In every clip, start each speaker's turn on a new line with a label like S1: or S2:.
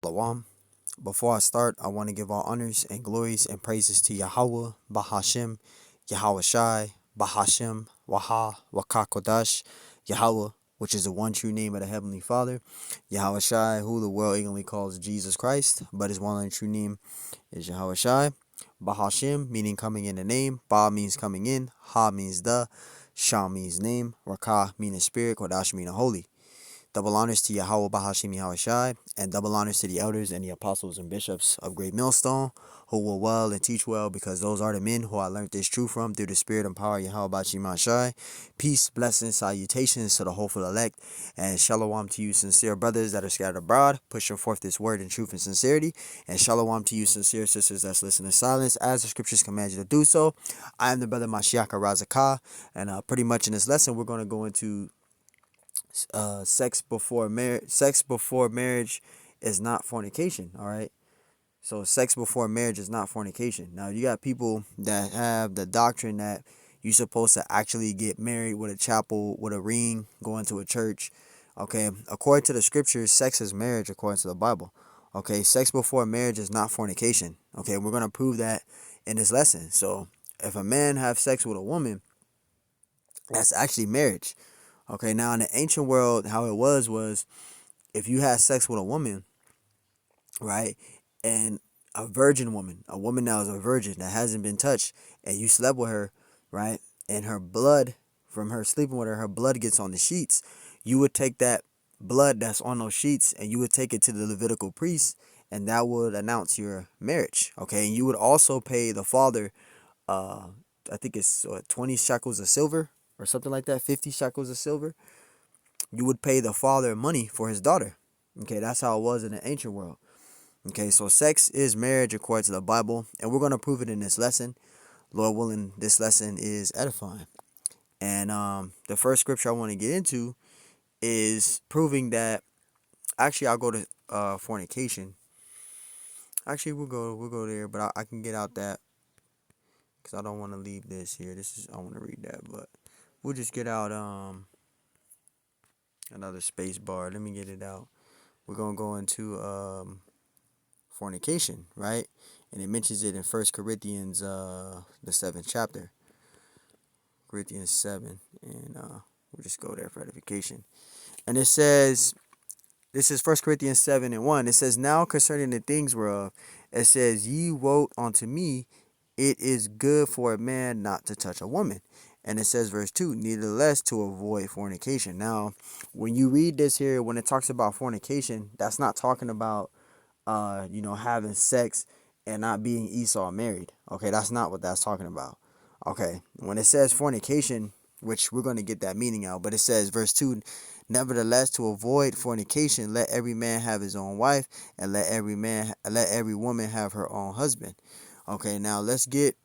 S1: Shalom. Before I start, I want to give all honors and glories and praises to Yahweh, Bahashem, Yahweh Shai, Bahashem, Waha, Wakakodash, Yahweh, which is the one true name of the Heavenly Father, Yahweh Shai, who the world ignorantly calls Jesus Christ, but his one and true name is Yahweh Shai, Bahashem, meaning coming in the name, Ba means coming in, Ha means the, Shah means name, Rakah meaning spirit, Kodash meaning holy. Double honors to Yahweh Bahashim Yahweh Shai, and double honors to the elders and the apostles and bishops of Great Millstone, who will well and teach well, because those are the men who I learned this truth from through the spirit and power of Yahweh Bahashim Shai. Peace, blessings, salutations to the hopeful elect, and shalom to you sincere brothers that are scattered abroad, pushing forth this word in truth and sincerity, and shalom to you sincere sisters that's listening in silence, as the scriptures command you to do so. I am the brother Mashiach Razakah, and pretty much in this lesson, we're going to go into sex before marriage is not fornication. All right, so sex before marriage is not fornication. Now you got people that have the doctrine that you're supposed to actually get married with a chapel, with a ring, going to a church. Okay, according to the scriptures, sex is marriage according to the Bible. Okay, sex before marriage is not fornication. Okay, we're gonna prove that in this lesson. So if a man have sex with a woman, that's actually marriage. Okay, now in the ancient world, how it was if you had sex with a woman, right, and a virgin woman, a woman that was a virgin that hasn't been touched, and you slept with her, right, and her blood from her sleeping with her blood gets on the sheets, you would take that blood that's on those sheets and you would take it to the Levitical priest, and that would announce your marriage. Okay, and you would also pay the father, I think it's 20 shekels of silver or something like that, 50 shekels of silver. You would pay the father money for his daughter. Okay, that's how it was in the ancient world. Okay, so sex is marriage according to the Bible, and we're going to prove it in this lesson. Lord willing, this lesson is edifying. And the first scripture I want to get into is proving that, actually I'll go to fornication. Actually, we'll go there, but I can get out that, because I don't want to leave this here. I want to read that, but we'll just get out another space bar. Let me get it out. We're going to go into fornication, right? And it mentions it in 1 Corinthians, the 7th chapter. Corinthians 7. And we'll just go there for edification. And it says, this is 1 Corinthians 7 and 1. It says, now concerning the things whereof, it says, ye wrote unto me, it is good for a man not to touch a woman. And it says, verse 2, nevertheless to avoid fornication. Now, when you read this here, when it talks about fornication, that's not talking about, having sex and not being Esau married. Okay, that's not what that's talking about. Okay, when it says fornication, which we're going to get that meaning out, but it says, verse 2, nevertheless to avoid fornication, let every man have his own wife, and let every woman have her own husband. Okay, now let's get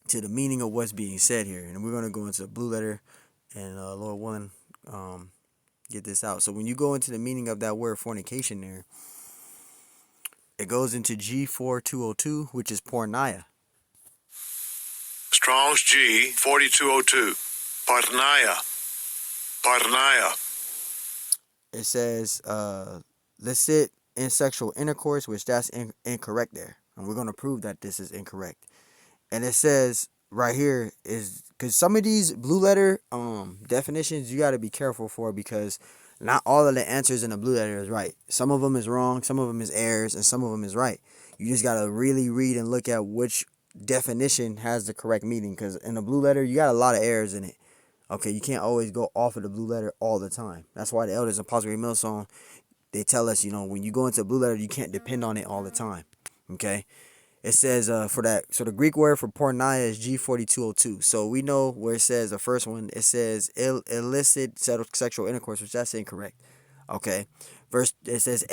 S1: to the meaning of what's being said here, and we're going to go into the blue letter, and Lord willing, get this out. So when you go into the meaning of that word fornication there, it goes into G4202, which is porneia.
S2: Strong's G 4202. Porneia. Porneia.
S1: It says licit in sexual intercourse, which that's incorrect there. And we're going to prove that this is incorrect. And it says right here is, because some of these blue letter definitions you got to be careful for, because not all of the answers in the blue letter is right. Some of them is wrong, some of them is errors, and some of them is right. You just got to really read and look at which definition has the correct meaning, because in the blue letter you got a lot of errors in it. Okay, you can't always go off of the blue letter all the time. That's why the elders in Apostle Great Millstone, they tell us, when you go into blue letter, you can't depend on it all the time. Okay, it says for that, so the Greek word for porneia is G4202. So we know where it says the first one, it says illicit sexual intercourse, which that's incorrect. Okay, it says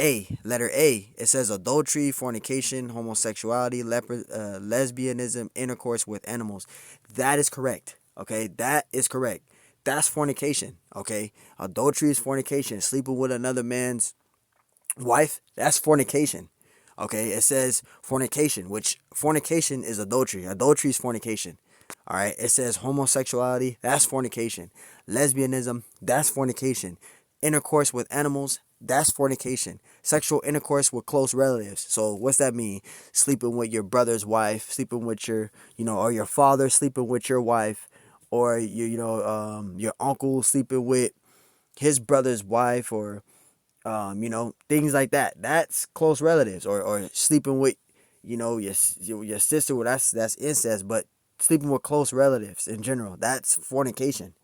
S1: letter A. It says adultery, fornication, homosexuality, lesbianism, intercourse with animals. That is correct. Okay, that is correct. That's fornication. Okay, adultery is fornication. Sleeping with another man's wife, that's fornication. Okay, it says fornication, which fornication is adultery. Adultery is fornication. All right, it says homosexuality, that's fornication. Lesbianism, that's fornication. Intercourse with animals, That's fornication. Sexual intercourse with close relatives. So what's that mean? Sleeping with your brother's wife, sleeping with your, or your father sleeping with your wife, or your uncle sleeping with his brother's wife, or things like that. That's close relatives, or sleeping with, your sister. Well, that's incest, but sleeping with close relatives in general, that's fornication.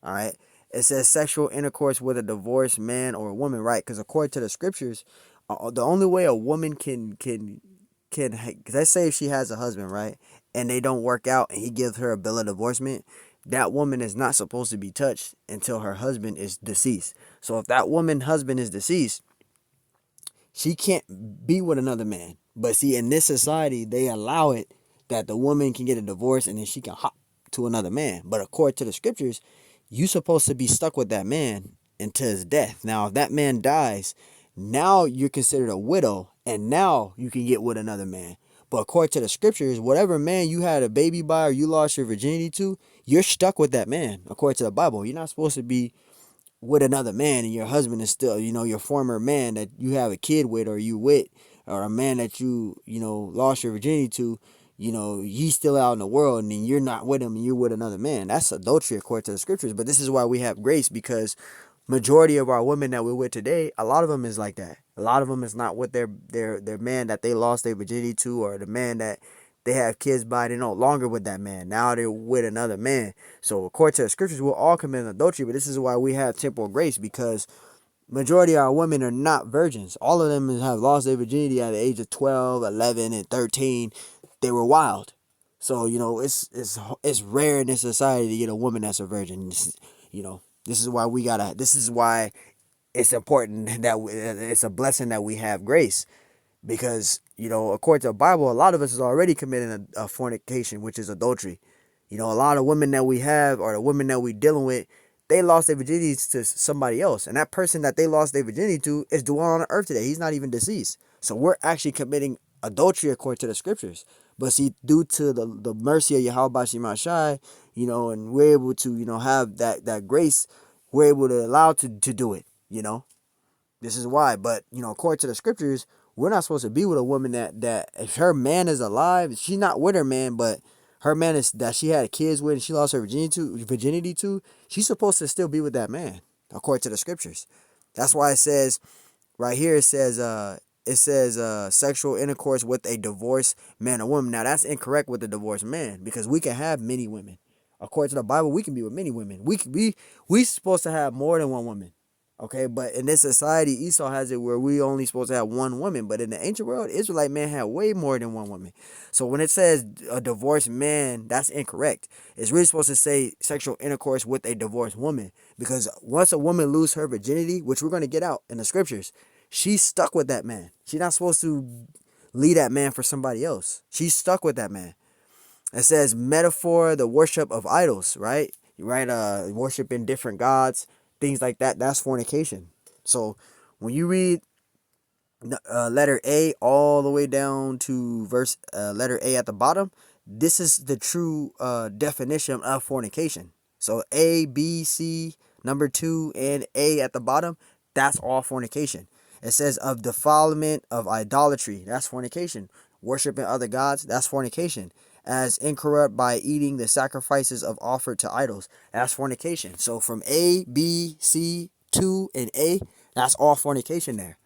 S1: All right. It says sexual intercourse with a divorced man or woman, right? Because according to the scriptures, the only way a woman can, cause let's say if she has a husband, right, and they don't work out, and he gives her a bill of divorcement, that woman is not supposed to be touched until her husband is deceased. So if that woman husband is deceased, she can't be with another man. But see, in this society, they allow it that the woman can get a divorce and then she can hop to another man. But according to the scriptures, you supposed to be stuck with that man until his death. Now, if that man dies, now you're considered a widow, and now you can get with another man. But according to the scriptures, whatever man you had a baby by or you lost your virginity to, you're stuck with that man. According to the Bible, you're not supposed to be with another man, and your husband is still, your former man that you have a kid with, or you with, or a man that you lost your virginity to, he's still out in the world, and then you're not with him and you're with another man. That's adultery according to the scriptures. But this is why we have grace, because majority of our women that we're with today, a lot of them is like that. A lot of them is not with their man that they lost their virginity to, or the man that they have kids by. They're no longer with that man. Now they're with another man. So according to the scriptures, we're all committing adultery. But this is why we have temporal grace, because majority of our women are not virgins. All of them have lost their virginity at the age of 12, 11, and 13. They were wild. So it's rare in this society to get a woman that's a virgin. This is why we gotta. This is why it's important that it's a blessing that we have grace, because according to the Bible, a lot of us is already committing a fornication, which is adultery. A lot of women that we have, or the women that we dealing with, they lost their virginity to somebody else, and that person that they lost their virginity to is dwelling on earth today. He's not even deceased. So we're actually committing adultery according to the scriptures. But see, due to the mercy of Yahweh Shai, and we're able to have that grace, we're able to allow to do it. This is why. But according to the scriptures, we're not supposed to be with a woman that if her man is alive, she's not with her man, but her man is that she had kids with and she lost her virginity to, she's supposed to still be with that man, according to the scriptures. That's why it says right here, it says sexual intercourse with a divorced man or woman. Now that's incorrect with a divorced man, because we can have many women. According to the Bible, we can be with many women. We supposed to have more than one woman. Okay, but in this society, Esau has it where we only supposed to have one woman. But in the ancient world, Israelite man had way more than one woman. So when it says a divorced man, that's incorrect. It's really supposed to say sexual intercourse with a divorced woman. Because once a woman loses her virginity, which we're going to get out in the scriptures, she's stuck with that man. She's not supposed to leave that man for somebody else. She's stuck with that man. It says metaphor, the worship of idols, right? Right, worshiping different gods, things like that. That's fornication. So when you read letter A all the way down to verse letter A at the bottom, this is the true definition of fornication. So A, B, C, number 2, and A at the bottom, that's all fornication. It says of defilement of idolatry, that's fornication. Worshiping other gods, that's fornication. As incorrupt by eating the sacrifices of offered to idols, that's fornication. So from A, B, C, 2, and A, that's all fornication there.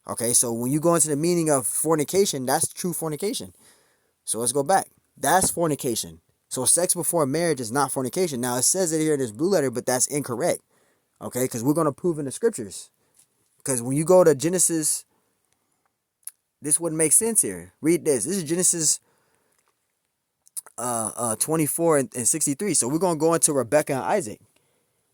S1: Okay, so when you go into the meaning of fornication, that's true fornication. So let's go back. That's fornication. So sex before marriage is not fornication. Now it says it here in this blue letter, but that's incorrect. Okay, because we're going to prove in the scriptures. Because when you go to Genesis, this wouldn't make sense here. Read this. This is Genesis 24 and 63. So we're going to go into Rebecca and Isaac.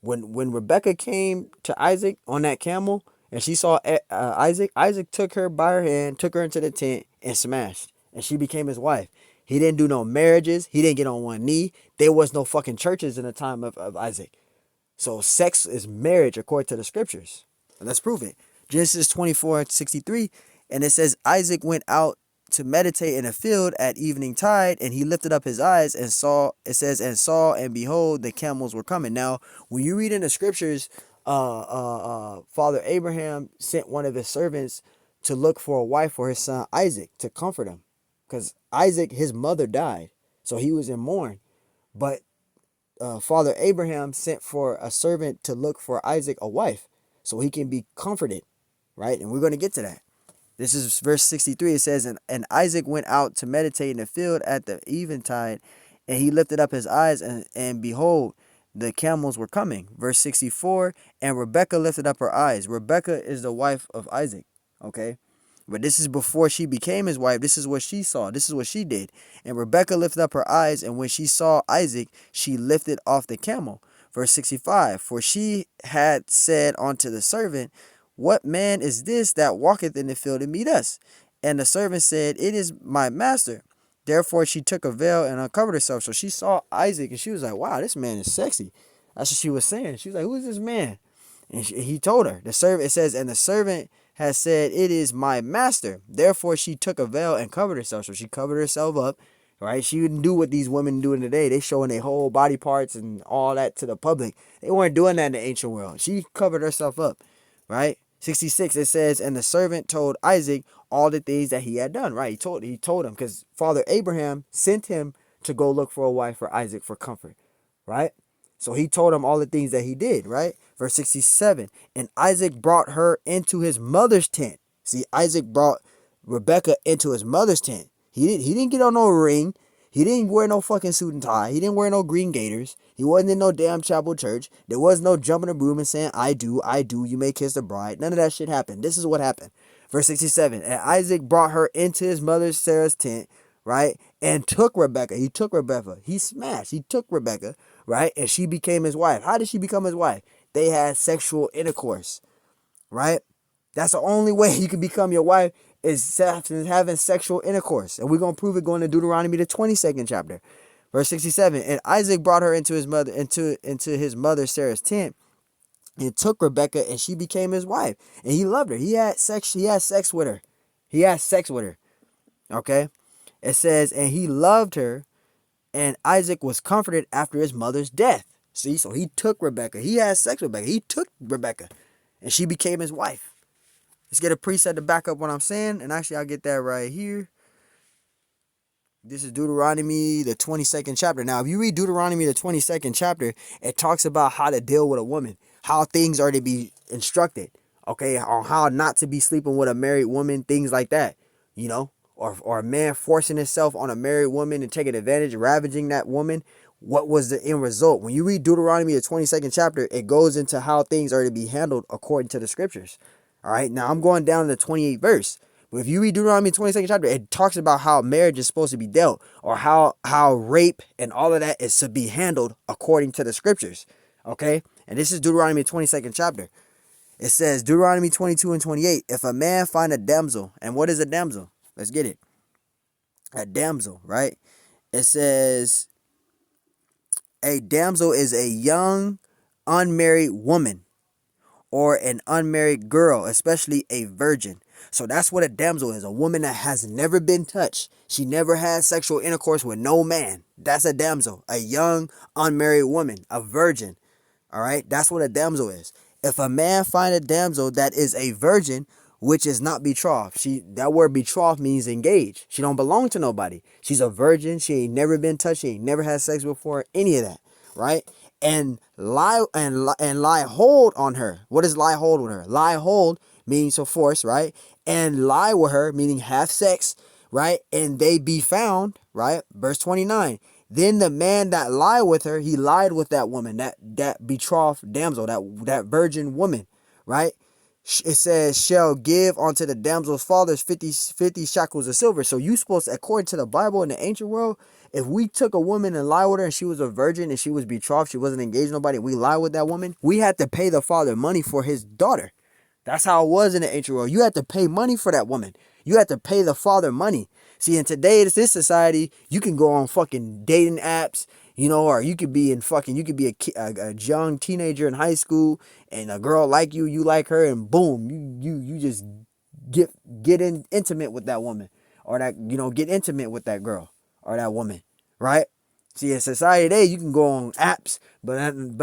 S1: When Rebecca came to Isaac on that camel and she saw Isaac, Isaac took her by her hand, took her into the tent and smashed. And she became his wife. He didn't do no marriages. He didn't get on one knee. There was no fucking churches in the time of Isaac. So sex is marriage according to the scriptures. And let's prove it. Genesis 24:63, and it says Isaac went out to meditate in a field at evening tide, and he lifted up his eyes and saw, it says, and saw, and behold, the camels were coming. Now, when you read in the scriptures, Father Abraham sent one of his servants to look for a wife for his son Isaac to comfort him, because Isaac, his mother died, so he was in mourn. But Father Abraham sent for a servant to look for Isaac a wife, so he can be comforted, right? And we're going to get to that. This is verse 63. It says, and Isaac went out to meditate in the field at the eventide, and he lifted up his eyes, and behold, the camels were coming. Verse 64, and Rebekah lifted up her eyes. Rebekah is the wife of Isaac, okay? But this is before she became his wife. This is what she saw. This is what she did. And Rebekah lifted up her eyes, and when she saw Isaac, she lifted off the camel. Verse 65, for she had said unto the servant, what man is this that walketh in the field to meet us? And the servant said, it is my master. Therefore she took a veil and uncovered herself. So she saw Isaac, and she was like, wow, this man is sexy. That's what she was saying. She was like, who is this man? And he told her. The servant, it says, and the servant has said, it is my master. Therefore she took a veil and covered herself. So she covered herself up, right? She didn't do what these women doing today. They showing their whole body parts and all that to the public. They weren't doing that in the ancient world. She covered herself up, right? 66, it says, and the servant told Isaac all the things that he had done, right? He told him, because Father Abraham sent him to go look for a wife for Isaac for comfort, right? So he told him all the things that he did, right? Verse 67, and Isaac brought her into his mother's tent. See, Isaac brought Rebekah into his mother's tent. He didn't get on no ring. He didn't wear no fucking suit and tie. He didn't wear no green gaiters. He wasn't in no damn chapel church. There was no jumping a broom and saying, I do, you may kiss the bride. None of that shit happened. This is what happened. Verse 67, and Isaac brought her into his mother Sarah's tent, right? And took Rebekah. He took Rebekah. He smashed. He took Rebekah, right? And she became his wife. How did she become his wife? They had sexual intercourse, right? That's the only way you can become your wife, is having sexual intercourse. And we're going to prove it going to Deuteronomy, the 22nd chapter. Verse 67, and Isaac brought her into his mother Sarah's tent, and took Rebekah, and she became his wife. And he loved her. He had sex with her. He had sex with her. Okay? It says, and he loved her, and Isaac was comforted after his mother's death. See, so he took Rebekah. He had sex with Rebekah. He took Rebekah, and she became his wife. Let's get a preset to back up what I'm saying. And actually, I'll get that right here. This is Deuteronomy, the 22nd chapter. Now, if you read Deuteronomy, the 22nd chapter, it talks about how to deal with a woman, how things are to be instructed, okay, on how not to be sleeping with a married woman, things like that, you know, or a man forcing himself on a married woman and taking advantage, ravaging that woman. What was the end result? When you read Deuteronomy, the 22nd chapter, it goes into how things are to be handled according to the scriptures. All right, now I'm going down to the 28th verse. But if you read Deuteronomy 22nd chapter, it talks about how marriage is supposed to be dealt, or how rape and all of that is to be handled according to the scriptures. Okay? And this is Deuteronomy 22nd chapter. It says, Deuteronomy 22 and 28, if a man find a damsel, and what is a damsel? Let's get it. A damsel, right? It says, a damsel is a young, unmarried woman, or an unmarried girl, especially a virgin. So that's what a damsel is, a woman that has never been touched. She never had sexual intercourse with no man. That's a damsel, a young, unmarried woman, a virgin. All right, that's what a damsel is. If a man find a damsel that is a virgin, which is not betrothed. That word betrothed means engaged. She don't belong to nobody. She's a virgin. She ain't never been touched. She ain't never had sex before. Any of that, right? And lie hold on her. What does lie hold with her? Lie hold means to force, right? And lie with her meaning have sex, right? And they be found, right? Verse 29. Then the man that lied with her, he lied with that woman, that betrothed damsel, that virgin woman, right? It says, shall give unto the damsel's fathers 50 shekels of silver. So you supposed to, according to the Bible in the ancient world, if we took a woman and lied with her and she was a virgin and she was betrothed, she wasn't engaged to nobody, we lied with that woman, we had to pay the father money for his daughter. That's how it was in the ancient world. You had to pay money for that woman. You had to pay the father money. See, in today's this society, you can go on fucking dating apps, you know, or you could be a young teenager in high school, and a girl like you like her, and boom, you just get intimate with that woman, or that, you know, get intimate with that girl or that woman, right? See, in society today, you can go on apps, but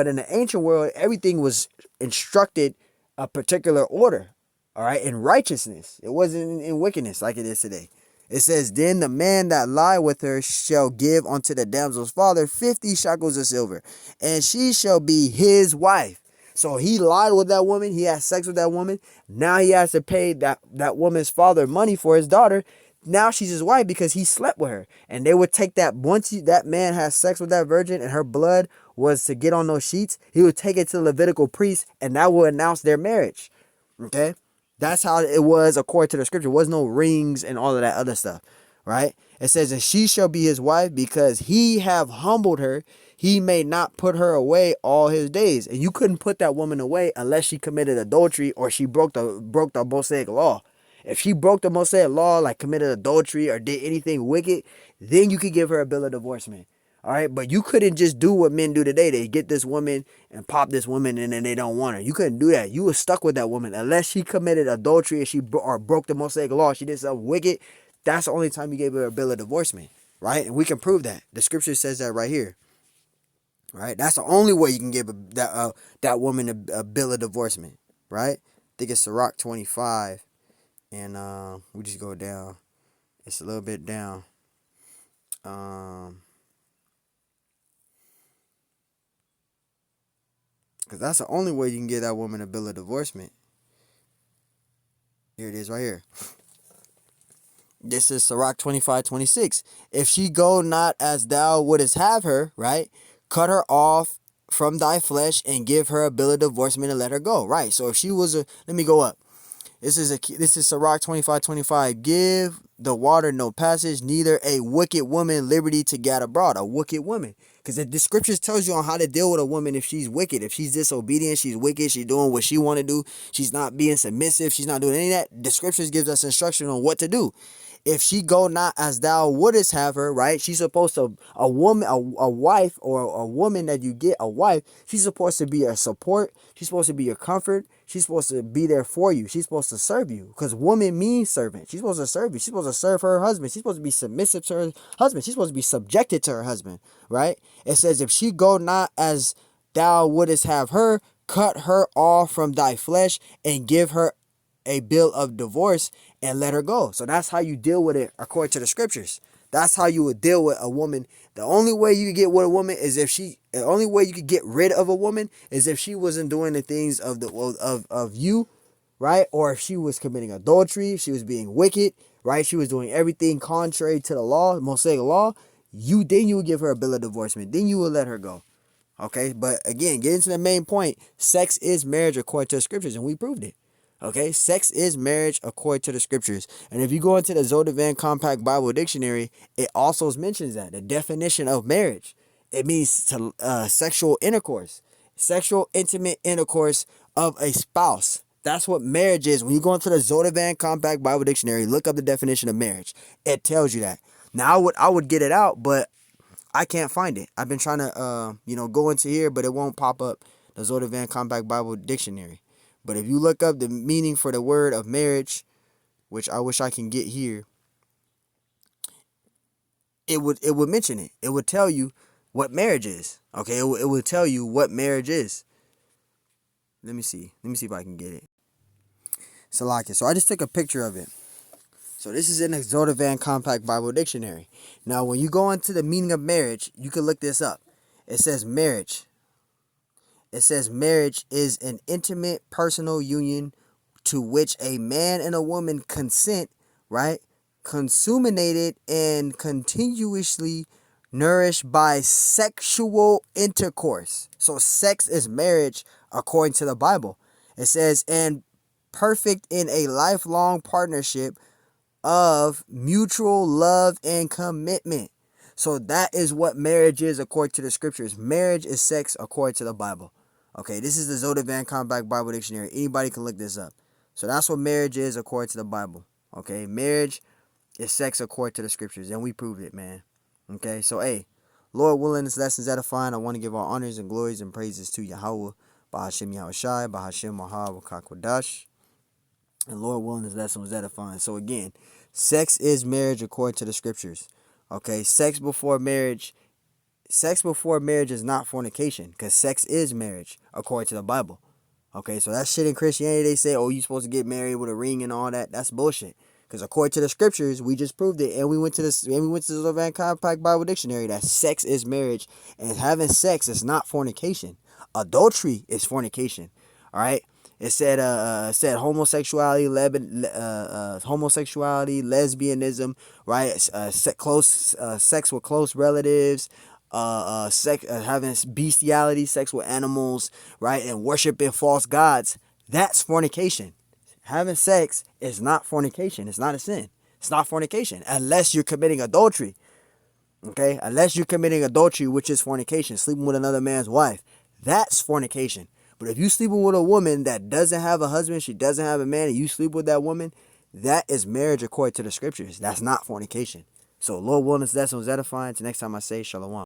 S1: in the ancient world, everything was instructed a particular order, all right, in righteousness. It wasn't in wickedness like it is today. It says, then the man that lie with her shall give unto the damsel's father 50 shekels of silver, and she shall be his wife. So he lied with that woman. He had sex with that woman. Now he has to pay that woman's father money for his daughter. Now she's his wife because he slept with her. And they would take that, that man has sex with that virgin and her blood was to get on those sheets, he would take it to the Levitical priest and that would announce their marriage. Okay? That's how it was according to the scripture. There was no rings and all of that other stuff. Right? It says, and she shall be his wife because he have humbled her. He may not put her away all his days. And you couldn't put that woman away unless she committed adultery or she broke the Mosaic law. If she broke the Mosaic law, like committed adultery or did anything wicked, then you could give her a bill of divorcement. All right, but you couldn't just do what men do today. They get this woman and pop this woman, and then they don't want her. You couldn't do that. You were stuck with that woman unless she committed adultery and or broke the Mosaic law. She did something wicked. That's the only time you gave her a bill of divorcement, right? And we can prove that. The scripture says that right here, right? That's the only way you can give that woman a bill of divorcement, right? I think it's Sirach 25, and we just go down. It's a little bit down. Because that's the only way you can give that woman a bill of divorcement. Here it is right here. This is Sirach 25:26. If she go not as thou wouldest have her, right? Cut her off from thy flesh and give her a bill of divorcement and let her go. Right. So if she was let me go up. This is Sirach 25:25. Give the water no passage, neither a wicked woman liberty to get abroad. A wicked woman. Because the scriptures tells you on how to deal with a woman if she's wicked. If she's disobedient, she's wicked, she's doing what she want to do. She's not being submissive. She's not doing any of that. The scriptures gives us instruction on what to do. If she go not as thou wouldest have her, right? She's supposed to, a woman, a wife, or a woman that you get, a wife, she's supposed to be your support. She's supposed to be your comfort. She's supposed to be there for you. She's supposed to serve you. Because woman means servant. She's supposed to serve you. She's supposed to serve her husband. She's supposed to be submissive to her husband. She's supposed to be subjected to her husband, right? It says, if she go not as thou wouldest have her, cut her off from thy flesh and give her a bill of divorce and let her go. So that's how you deal with it according to the scriptures. That's how you would deal with a woman. The only way you could get with a woman is if the only way you could get rid of a woman is if she wasn't doing the things of you, right? Or if she was committing adultery, if she was being wicked, right? She was doing everything contrary to the law, Mosaic law. Then you would give her a bill of divorcement. Then you would let her go. Okay, but again, getting to the main point, sex is marriage according to the scriptures, and we proved it. Okay, sex is marriage according to the scriptures. And if you go into the Zodovan Compact Bible Dictionary, it also mentions that the definition of marriage, it means sexual intercourse, sexual intimate intercourse of a spouse. That's what marriage is. When you go into the Zodovan Compact Bible Dictionary, look up the definition of marriage. It tells you that. Now I would get it out, but I can't find it. I've been trying to go into here, but it won't pop up the Zodovan Compact Bible Dictionary. But if you look up the meaning for the word of marriage, which I wish I can get here, it would mention it. It would tell you what marriage is. Okay, it would tell you what marriage is. Let me see. Let me see if I can get it. So I just took a picture of it. So this is in the Zodovan Compact Bible Dictionary. Now, when you go into the meaning of marriage, you can look this up. It says marriage. It says marriage is an intimate personal union to which a man and a woman consent, right? Consummated and continuously nourished by sexual intercourse. So sex is marriage according to the Bible. It says, and perfect in a lifelong partnership of mutual love and commitment. So that is what marriage is according to the scriptures. Marriage is sex according to the Bible. Okay, this is the Zodovan Compact Bible Dictionary. Anybody can look this up. So that's what marriage is according to the Bible. Okay, marriage is sex according to the scriptures, and we proved it, man. Okay, so hey, Lord willing, this lesson's edifying. I want to give all honors and glories and praises to Yahweh, Bahashem Yahushai, Bahashem Mahal Wakakwadash. And Lord willing, this lesson was edifying. So again, sex is marriage according to the scriptures. Okay, sex before marriage sex before marriage is not fornication, because sex is marriage according to the Bible. Okay, so that shit in Christianity, they say, oh, you supposed to get married with a ring and all that. That's bullshit. Because according to the scriptures, we just proved it, and we went to the Levan Compact Bible Dictionary that sex is marriage, and having sex is not fornication. Adultery is fornication. All right. It said homosexuality, lesbianism, right? Sex with close relatives, having bestiality, sex with animals, right, and worshiping false gods. That's fornication. Having sex is not fornication. It's not a sin. It's not fornication unless you're committing adultery. Okay, unless you're committing adultery, which is fornication, sleeping with another man's wife. That's fornication. But if you sleeping with a woman that doesn't have a husband, she doesn't have a man, and you sleep with that woman, that is marriage according to the scriptures. That's not fornication. So, Lord willing, that's on edifying. Till next time I say, Shalom.